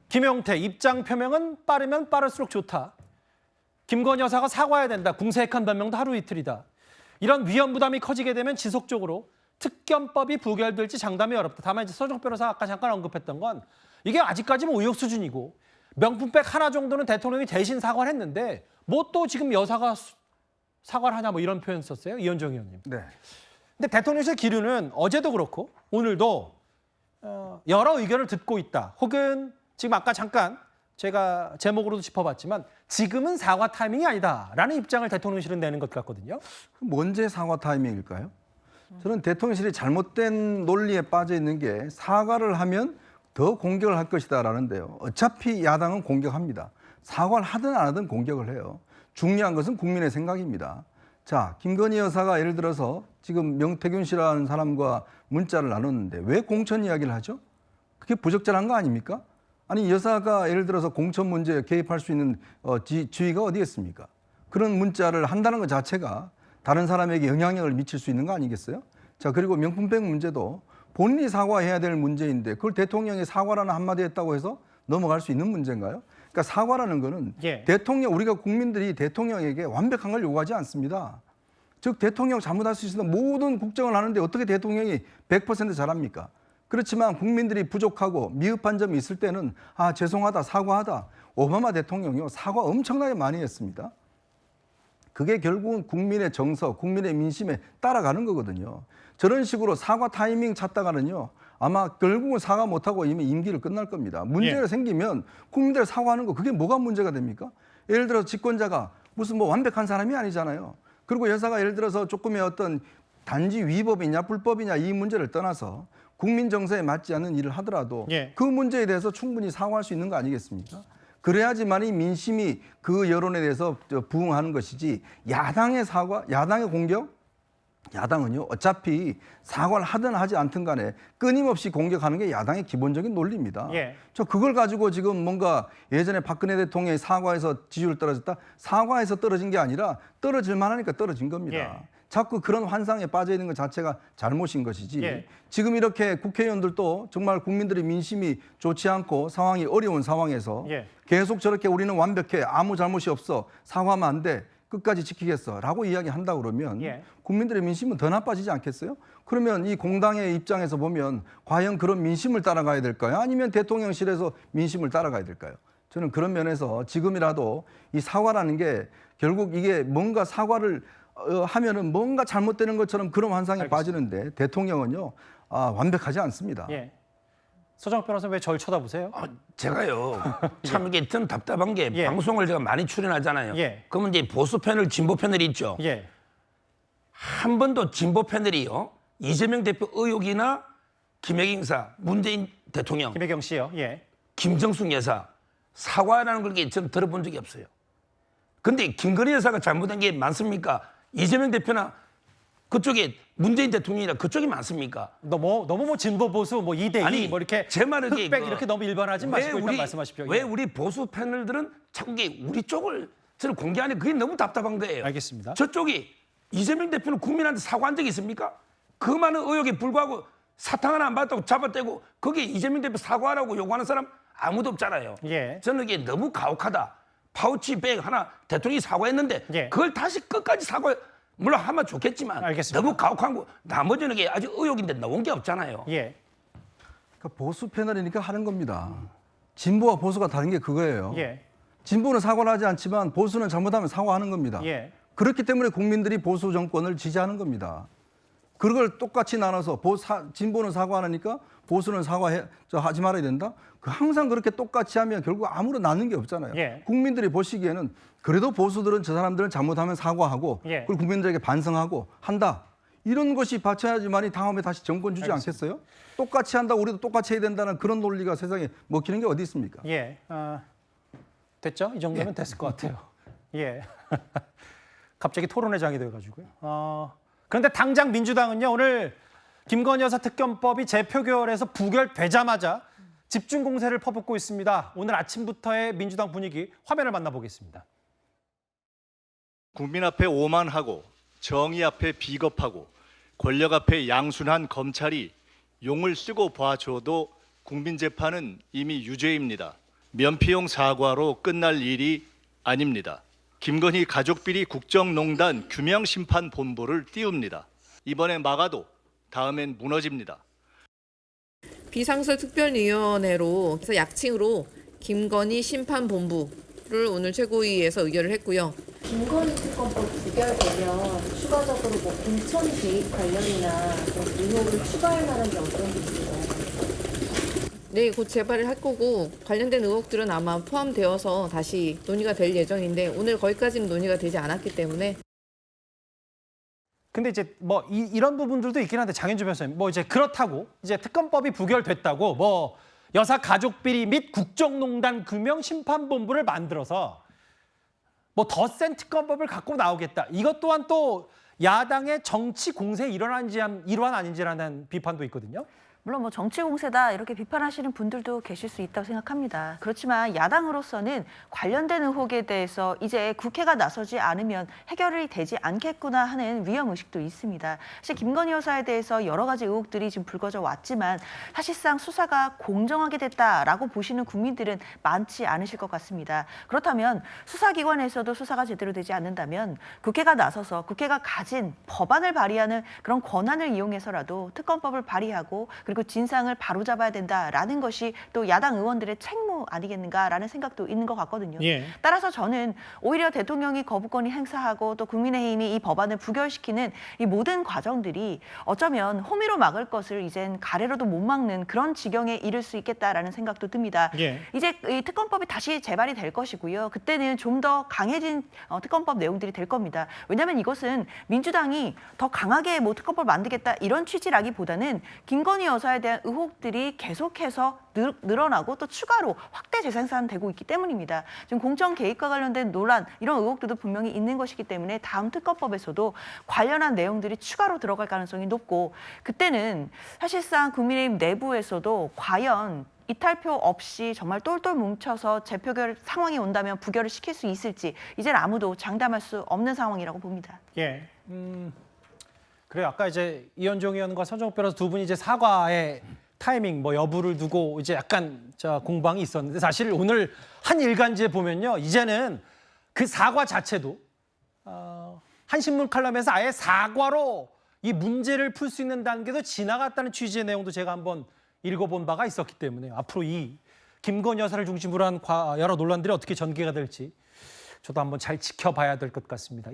김용태 입장 표명은 빠르면 빠를수록 좋다. 김건희 여사가 사과해야 된다. 궁색한 변명도 하루 이틀이다. 이런 위험 부담이 커지게 되면 지속적으로 특검법이 부결될지 장담이 어렵다. 다만 이제 서정 변호사가 아까 잠깐 언급했던 건 이게 아직까지는 의혹 수준이고 명품백 하나 정도는 대통령이 대신 사과를 했는데 뭐 또 지금 여사가 사과를 하냐 뭐 이런 표현 썼어요. 이현정 의원님. 네. 근데 대통령실 기류는 어제도 그렇고 오늘도 여러 의견을 듣고 있다. 혹은 지금 아까 잠깐 제가 제목으로도 짚어봤지만 지금은 사과 타이밍이 아니다라는 입장을 대통령실은 내는 것 같거든요. 언제 사과 타이밍일까요? 저는 대통령실이 잘못된 논리에 빠져 있는 게 사과를 하면 더 공격을 할 것이다라는데요. 어차피 야당은 공격합니다. 사과를 하든 안 하든 공격을 해요. 중요한 것은 국민의 생각입니다. 자, 김건희 여사가 예를 들어서 지금 명태균 씨라는 사람과 문자를 나눴는데 왜 공천 이야기를 하죠? 그게 부적절한 거 아닙니까? 아니 여사가 예를 들어서 공천 문제에 개입할 수 있는 지위가 어디 있습니까? 그런 문자를 한다는 것 자체가 다른 사람에게 영향력을 미칠 수 있는 거 아니겠어요? 자, 그리고 명품백 문제도 본인이 사과해야 될 문제인데 그걸 대통령이 사과라는 한마디 했다고 해서 넘어갈 수 있는 문제인가요? 그러니까 사과라는 거는 대통령, 우리가 국민들이 대통령에게 완벽한 걸 요구하지 않습니다. 즉 대통령 잘못할 수 있는 모든 국정을 하는데 어떻게 대통령이 100% 잘합니까? 그렇지만 국민들이 부족하고 미흡한 점이 있을 때는 아 죄송하다 사과하다. 오바마 대통령이요 사과 엄청나게 많이 했습니다. 그게 결국은 국민의 정서, 국민의 민심에 따라가는 거거든요. 저런 식으로 사과 타이밍 찾다가는요 아마 결국은 사과 못하고 이미 임기를 끝날 겁니다. 문제가 생기면 국민들 사과하는 거 그게 뭐가 문제가 됩니까? 예를 들어서 집권자가 무슨 뭐 완벽한 사람이 아니잖아요. 그리고 여사가 예를 들어서 조금의 어떤 단지 위법이냐 불법이냐 이 문제를 떠나서 국민 정서에 맞지 않는 일을 하더라도 그 문제에 대해서 충분히 사과할 수 있는 거 아니겠습니까? 그래야지만이 민심이 그 여론에 대해서 부응하는 것이지 야당의 사과, 야당의 공격? 야당은요 어차피 사과를 하든 하지 않든 간에 끊임없이 공격하는 게 야당의 기본적인 논리입니다. 저 그걸 가지고 지금 뭔가 예전에 박근혜 대통령이 사과해서 지지율 떨어졌다? 사과해서 떨어진 게 아니라 떨어질 만하니까 떨어진 겁니다. 자꾸 그런 환상에 빠져 있는 것 자체가 잘못인 것이지 지금 이렇게 국회의원들도 정말 국민들의 민심이 좋지 않고 상황이 어려운 상황에서 계속 저렇게 우리는 완벽해 아무 잘못이 없어 사과하면 안 돼 끝까지 지키겠어라고 이야기한다 그러면 국민들의 민심은 더 나빠지지 않겠어요? 그러면 이 공당의 입장에서 보면 과연 그런 민심을 따라가야 될까요? 아니면 대통령실에서 민심을 따라가야 될까요? 저는 그런 면에서 지금이라도 이 사과라는 게 결국 이게 뭔가 사과를 하면은 뭔가 잘못되는 것처럼 그런 환상에 빠지는데 대통령은요 완벽하지 않습니다. 서정 변호사 왜 저를 쳐다보세요? 제가요 참 이게 좀 답답한 게 방송을 제가 많이 출연하잖아요. 그러면 이제 보수 패널, 진보 패널이 있죠. 한 번도 진보 패널이요 이재명 대표 의혹이나 김혜경 사, 문재인 대통령, 김혜경 씨요. 김정숙 여사 사과라는 걸 저는 들어본 적이 없어요. 근데 김건희 여사가 잘못한 게 많습니까? 이재명 대표나 그쪽에 문재인 대통령이나 그쪽이 많습니까? 너무 뭐 진보 보수 뭐 2대2 뭐 이렇게 제 말은 흑백 이렇게 너무 일반하지 마시고 일단 말씀하십시오. 왜 우리 보수 패널들은 자꾸 우리 쪽을 저는 공개하는 그게 너무 답답한 거예요. 알겠습니다. 저쪽이 이재명 대표는 국민한테 사과한 적이 있습니까? 그 많은 의혹에 불구하고 사탕 하나 안 받았다고 잡아떼고 거기에 이재명 대표 사과하라고 요구하는 사람 아무도 없잖아요. 저는 이게 너무 가혹하다. 파우치백 하나 대통령이 사과했는데 그걸 다시 끝까지 사과 물론 하면 좋겠지만 너무 가혹한 거 나머지는 게 아주 의혹인데 나온 게 없잖아요. 그러니까 보수 패널이니까 하는 겁니다. 진보와 보수가 다른 게 그거예요. 진보는 사과를 하지 않지만 보수는 잘못하면 사과하는 겁니다. 그렇기 때문에 국민들이 보수 정권을 지지하는 겁니다. 그걸 똑같이 나눠서 진보는 사과 안 하니까 보수는 하지 말아야 된다? 항상 그렇게 똑같이 하면 결국 아무런 남는 게 없잖아요. 국민들이 보시기에는 그래도 보수들은 저 사람들은 잘못하면 사과하고 그리고 국민들에게 반성하고 한다. 이런 것이 받쳐야지만이 다음에 다시 정권 주지 않겠어요? 똑같이 한다고 우리도 똑같이 해야 된다는 그런 논리가 세상에 먹히는 게 어디 있습니까? 됐죠? 이 정도면 됐을 것 같아요. 갑자기 토론회장이 돼가지고요. 그런데 당장 민주당은요 오늘 김건희 여사 특검법이 재표결에서 부결되자마자 집중 공세를 퍼붓고 있습니다. 오늘 아침부터의 민주당 분위기 화면을 만나보겠습니다. 국민 앞에 오만하고 정의 앞에 비겁하고 권력 앞에 양순한 검찰이 용을 쓰고 봐줘도 국민 재판은 이미 유죄입니다. 면피용 사과로 끝날 일이 아닙니다. 김건희 가족비리 국정농단 규명심판본부를 띄웁니다. 이번에 막아도 다음엔 무너집니다. 비상설 특별위원회로 그래서 약칭으로 김건희 심판본부를 오늘 최고위에서 의결을 했고요. 김건희 특검법 부결되면 추가적으로 뭐 공천 개입 관련이나 뭐 의혹을 추가할 만한 게 어떤 게 있을까요? 네, 곧 재발을 할 거고 관련된 의혹들은 아마 포함되어서 다시 논의가 될 예정인데 오늘 거기까지는 논의가 되지 않았기 때문에. 근데 이제 뭐 이런 부분들도 있긴 한데 장현주 변호사님 뭐 이제 그렇다고 이제 특검법이 부결됐다고 뭐 여사 가족 비리 및 국정농단 규명 심판본부를 만들어서 뭐 더 센 특검법을 갖고 나오겠다. 이것 또한 또 야당의 정치 공세의 일환 아닌지라는 비판도 있거든요. 물론 뭐 정치 공세다 이렇게 비판하시는 분들도 계실 수 있다고 생각합니다. 그렇지만 야당으로서는 관련된 의혹에 대해서 이제 국회가 나서지 않으면 해결이 되지 않겠구나 하는 위험의식도 있습니다. 사실 김건희 여사에 대해서 여러 가지 의혹들이 지금 불거져 왔지만 사실상 수사가 공정하게 됐다라고 보시는 국민들은 많지 않으실 것 같습니다. 그렇다면 수사기관에서도 수사가 제대로 되지 않는다면 국회가 나서서 국회가 가진 법안을 발의하는 그런 권한을 이용해서라도 특검법을 발의하고 그리고 진상을 바로잡아야 된다라는 것이 또 야당 의원들의 책무 아니겠는가라는 생각도 있는 것 같거든요. 예. 따라서 저는 오히려 대통령이 거부권이 행사하고 또 국민의힘이 이 법안을 부결시키는 이 모든 과정들이 어쩌면 호미로 막을 것을 이젠 가래로도 못 막는 그런 지경에 이를 수 있겠다라는 생각도 듭니다. 예. 이제 이 특검법이 다시 재발이 될 것이고요. 그때는 좀 더 강해진 특검법 내용들이 될 겁니다. 왜냐하면 이것은 민주당이 더 강하게 뭐 특검법을 만들겠다 이런 취지라기보다는 김건희 여사에 대한 의혹들이 계속해서 늘어나고 또 추가로 확대 재생산되고 있기 때문입니다. 지금 공천 개입과 관련된 논란 이런 의혹들도 분명히 있는 것이기 때문에 다음 특검법에서도 관련한 내용들이 추가로 들어갈 가능성이 높고 그때는 사실상 국민의힘 내부에서도 과연 이탈표 없이 정말 똘똘 뭉쳐서 재표결 상황이 온다면 부결을 시킬 수 있을지 이제는 아무도 장담할 수 없는 상황이라고 봅니다. 예. 그래요. 아까 이제 이현종 의원과 서정욱 변호사 두 분이 이제 사과의 타이밍 뭐 여부를 두고 이제 약간 공방이 있었는데 사실 오늘 한 일간지에 보면요. 이제는 그 사과 자체도 한 신문 칼럼에서 아예 사과로 이 문제를 풀 수 있는 단계도 지나갔다는 취지의 내용도 제가 한번 읽어본 바가 있었기 때문에 앞으로 이 김건희 여사를 중심으로 한 여러 논란들이 어떻게 전개가 될지 저도 한번 잘 지켜봐야 될 것 같습니다.